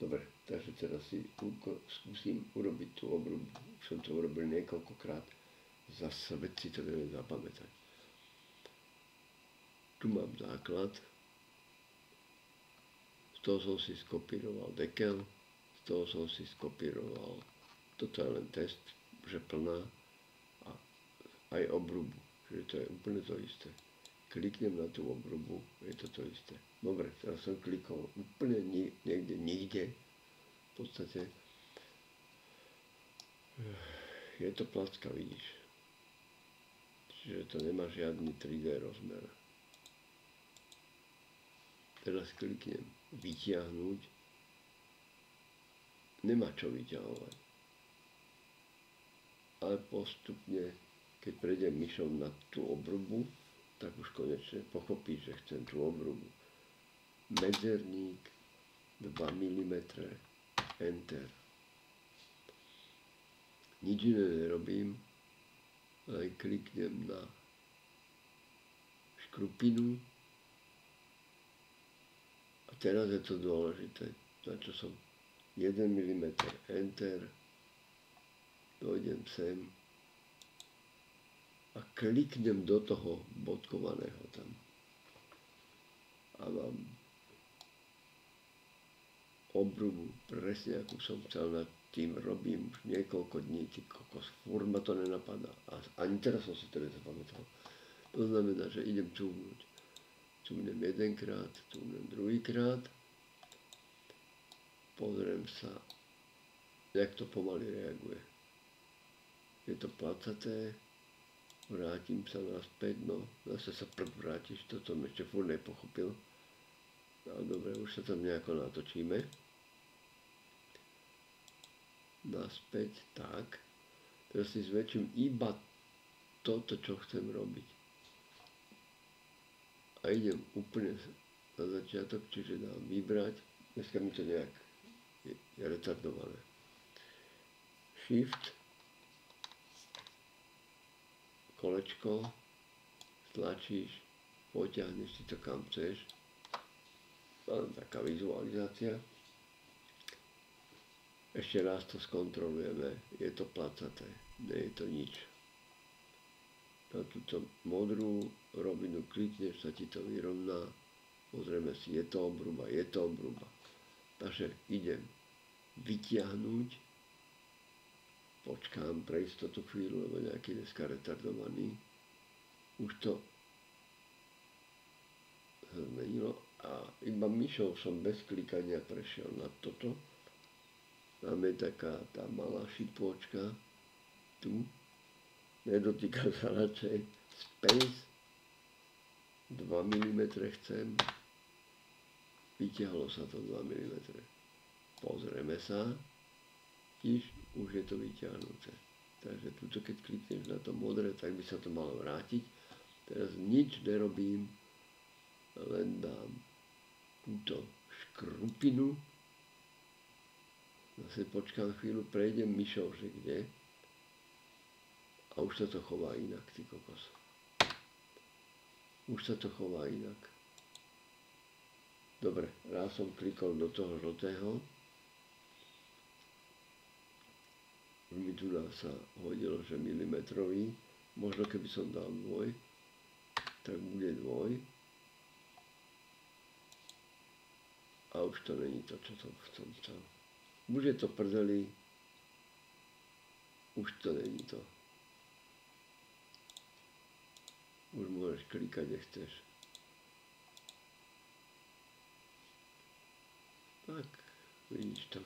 Dobre, takže teraz si skúsim urobiť tú obrubu. Už som to urobil niekoľkokrát. Zase veci to neviem zapamätať. Tu mám základ. Z toho som si skopíroval dekel. Z toho som si skopíroval. Toto je len test, že plná. A aj obrubu. Čiže to je úplne to isté. Kliknem na tú obrubu, je to isté. Dobre, teraz som klikol úplne nikde. V podstate je to placka, vidíš. Čiže to nemá žiadny 3D rozmer. Teraz kliknem vytiahnuť. Nemá čo vyťahovať. Ale postupne, keď prejdem myšou na tú obrubu, tak už konečne pochopíš, že chcem tú obrubu. Medzerník 2 mm, Enter. Nič iné nerobím, len kliknem na škrupinu a teraz je to dôležité. Na čo som 1 mm, Enter, dojdem sem a kliknem do toho bodkovaného tam. A mám obrubu presne ako som chcel, nad tým robím už niekoľko dní, ty kokos, furt ma to nenapadá. A ani teraz som si to nezapamätal. To znamená, že idem cúvnuť. Cúvnem jedenkrát, cúvnem druhýkrát. Pozriem sa, jak to pomaly reaguje. Je to placaté. Vrátim sa naspäť, no zase sa vrátiš, to som ešte furt nepochopil. No dobre, už sa tam nejako natočíme. Naspäť, tak. Teraz si zväčším iba toto, čo chcem robiť. A idem úplne na začiatok, čiže dám vybrať. Dneska mi to nejak je retardované. Shift, kolečko, stlačíš, potiahneš si to kam chceš. Len taká vizualizácia. Ešte raz to skontrolujeme, je to placaté, nie je to nič. Na túto modrú rovinu klikneš, sa ti to vyrovná, pozrieme si, je to obruba, je to obruba. Takže idem vytiahnuť, počkám pre istotu chvíľu, lebo nejaký dneska retardovaný. Už to zmenilo a iba myšou som bez klikania prešiel na toto. Máme taká tá malá šipôčka tu. Nedotýka sa radšej. Space 2 mm chcem. Vytiahlo sa to 2 mm. Pozrieme sa. Už je to vyťahnuté. Takže tuto, keď klikneš na to modré, tak by sa to malo vrátiť. Teraz nič nerobím, len dám túto škrupinu. Zase počkám chvíľu, prejdem myšou, že kde. A už sa to chová inak, ty kokos. Už sa to chová inak. Dobre, raz som klikol do toho žltého. Už mi tu sa hodilo, že milimetrový. Možno keby som dal 2, tak bude 2. A už to není to, čo som chcel. Už je to prdeli. Už to není to. Už môžeš klikať, kde chceš. Tak, vidíš to.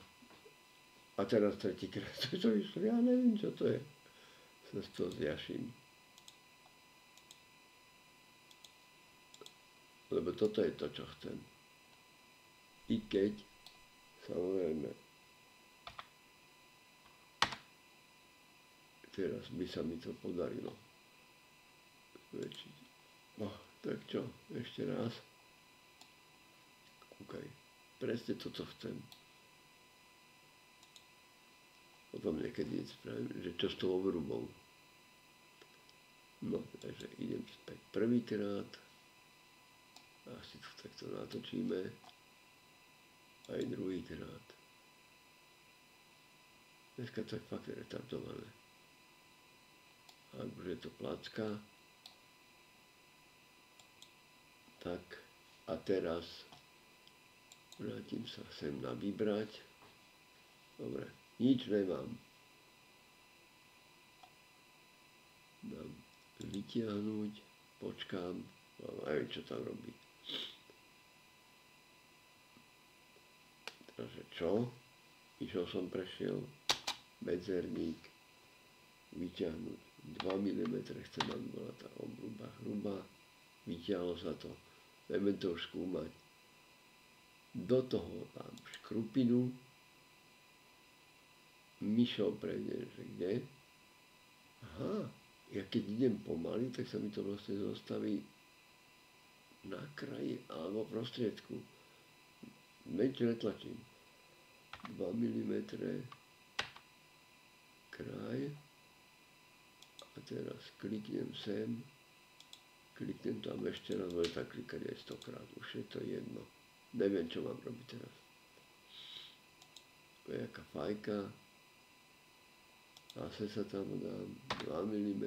A teraz tretíkrát to vyšlo, ja neviem, čo to je. Sa z toho zjaším. Lebo toto je to, čo chcem. I keď, samozrejme, teraz by sa mi to podarilo zväčšiť. No, tak čo, ešte raz. Kúkaj, presne toto chcem. Potom niekedy spravím, že čo s tou obrubou. No, takže idem späť prvýkrát. Asi to takto natočíme. Aj druhýkrát. Dneska to je fakt retardované. Ak už je to placka, tak a teraz vrátim sa sem na vybrať. Dobre, nič nemám. Dám vytiahnuť, počkám, neviem, čo tam robí. Takže čo? Išiel som, prešiel, medzerník, vyťahnuť 2 mm, chcem, aby bola tá obruba hrubá, vyťahlo sa to, budeme to už skúmať. Do toho dám škrupinu, myšou prejdem, že kde? Aha, ja keď idem pomaly, tak sa mi to vlastne zostaví na kraji alebo v prostriedku. Meď netlačím. 2 mm kraj a teraz kliknem sem, kliknem tam ešte raz, bude tak klikať aj 100-krát, už je to jedno. Neviem, čo mám robiť teraz. To je jaká fajka. Zase sa tam dám 2 mm.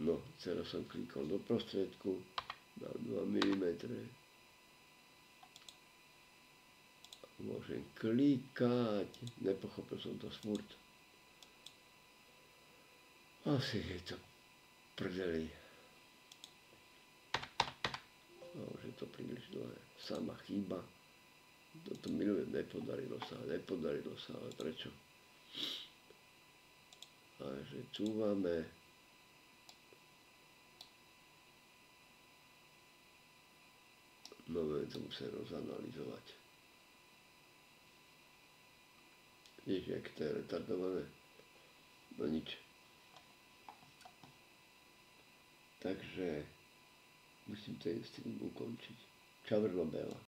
No, teraz som klikol do prostriedku, dám 2 mm. Môžem klikať, nepochopil som to furt. Asi je to prdeli. A už je to príliš dlhé. Sama chyba. Toto milujem, nepodarilo sa, ale prečo? Takže cúvame. No, budeme to musieť rozanalizovať. Vidíš, jak to je retardované? No nič. Takže musím ten stream ukončiť. Čau, Bela.